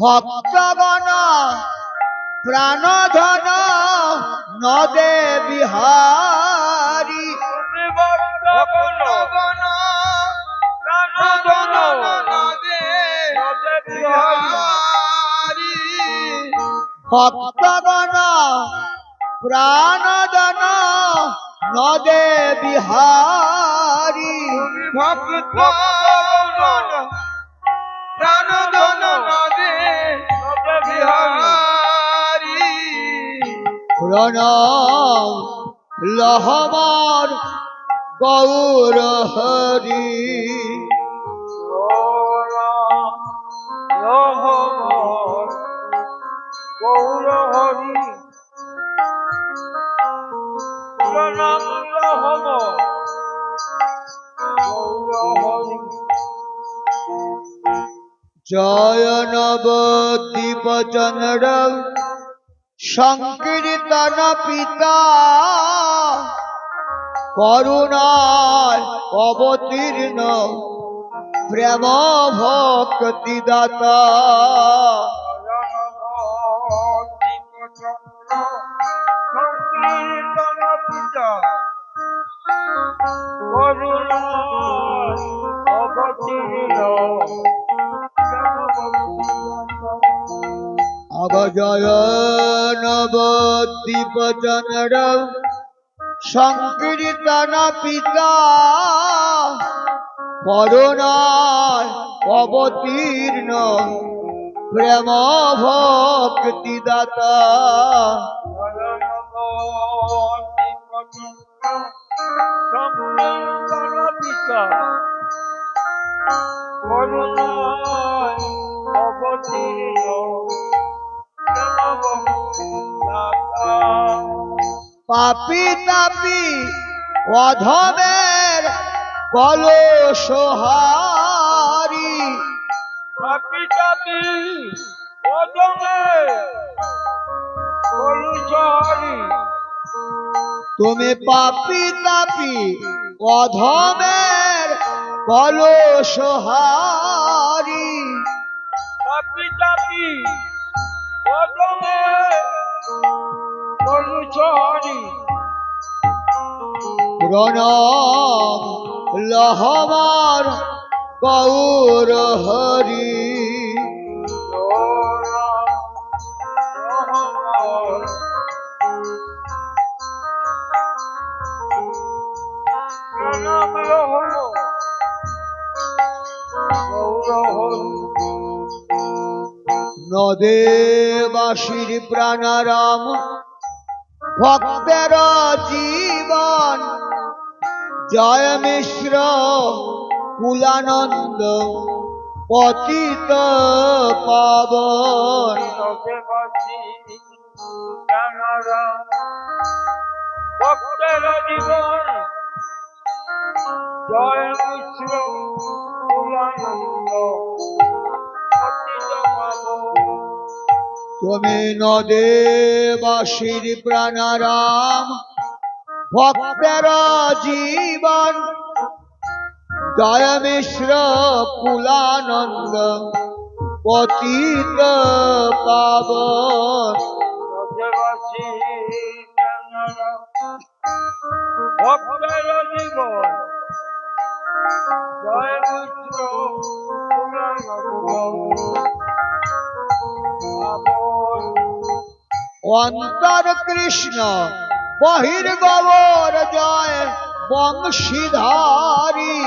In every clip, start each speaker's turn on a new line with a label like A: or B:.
A: ভক্তগণ প্রাণধন নদে বিহারী
B: ভক্তগণ প্রাণধন নদে বিহারী
A: ভক্তগণ প্রাণধন নদে বিহারী
B: ভক্তগণ প্রাণধন নদে বিহারী
A: প্রণাম লহমার গৌর হরি
B: গৌর হরি প্রণাম লহম গৌর হরি
A: জয় নবদ্বীপ চন্দ্র সংকীর্তন পিতা করুণায় অবতীর্ণ প্রেম ভক্তি দাতা জয় নবদ্বীপ চন্দ্র সংকীর্তন পিতা করুণায় অবতীর্ণ প্রেম ভক্তি দাতা পাপি তাপি অধমের কলসহারি
B: পাপি তাপি অধমের কলসহারি
A: তুমি পাপি তাপি অধমের কলসহারি
B: পাপি তাপি অধমের কলসহারি
A: প্রণাম লহমার গৌর হরি
B: প্রণাম লহম গৌর হরি
A: নদেবাসীর প্রাণারাম ভক্তের জীবন জয় মিশ্র কুলানন্দ পতিত পাবন
B: ভক্তের জীবন জয় মিশ্র কুলানন্দ পতিত পাবন
A: তুমি নদেবাসীর প্রাণারাম ভক্তের জীবন জয় মিশ্র কুলানন্দ পতিত পাবন
B: ভক্তের জীবন জয় মিশ্র
A: অন্তর কৃষ্ণ বহির্গৌর জয় বংশীধারী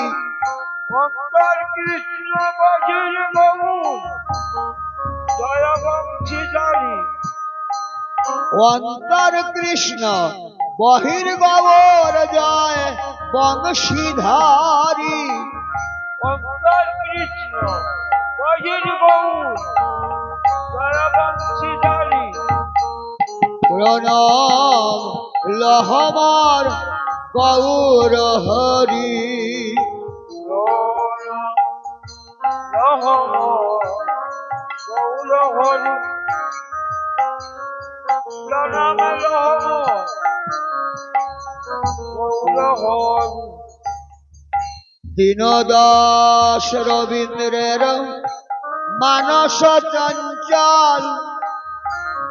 B: অন্তর কৃষ্ণ বহির গৌর জয় বংশীধারী
A: অন্তর কৃষ্ণ বহির্গৌর জয় বংশীধারী
B: অন্তর কৃষ্ণ বহির গৌর জয় বংশীধারী
A: প্রণাম লহমার গৌর হরি
B: গৌর হরি প্রণাম লহম গৌর হরি
A: দীনদাস রবীন্দ্রের মানস চঞ্চল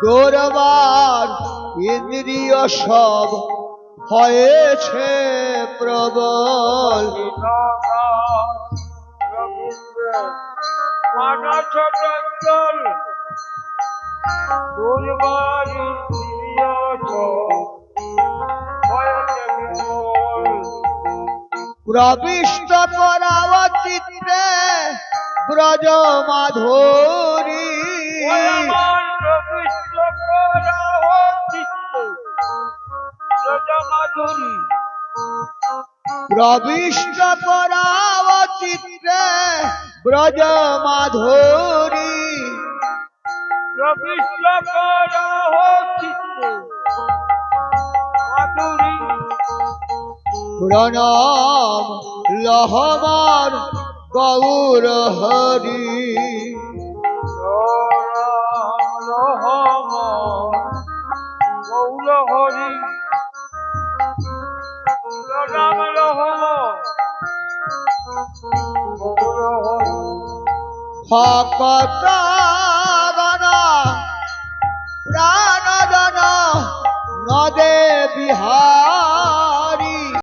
A: দৌড়বার ইন্দ্রিয় সব হয়েছে প্রবল।
B: মানস চঞ্চল দুর্বার ইন্দ্রিয় হয়েছে বিমল।
A: প্রবিষ্ট করাও চিত্রে ব্রজ মাধুরী।
B: আমার প্রবিষ্ট করাও চিত্তে ব্রজ মাধুরী।
A: প্রবিষ্ট করাও চিত্রে ব্রজ মাধুরী।
B: প্রবিষ্ট করাও চিত্তে মাধুরী।
A: প্রণাম লহমার গৌর হরি।
B: গৌর হরি রাম রহম গৌর হরি।
A: ভকতা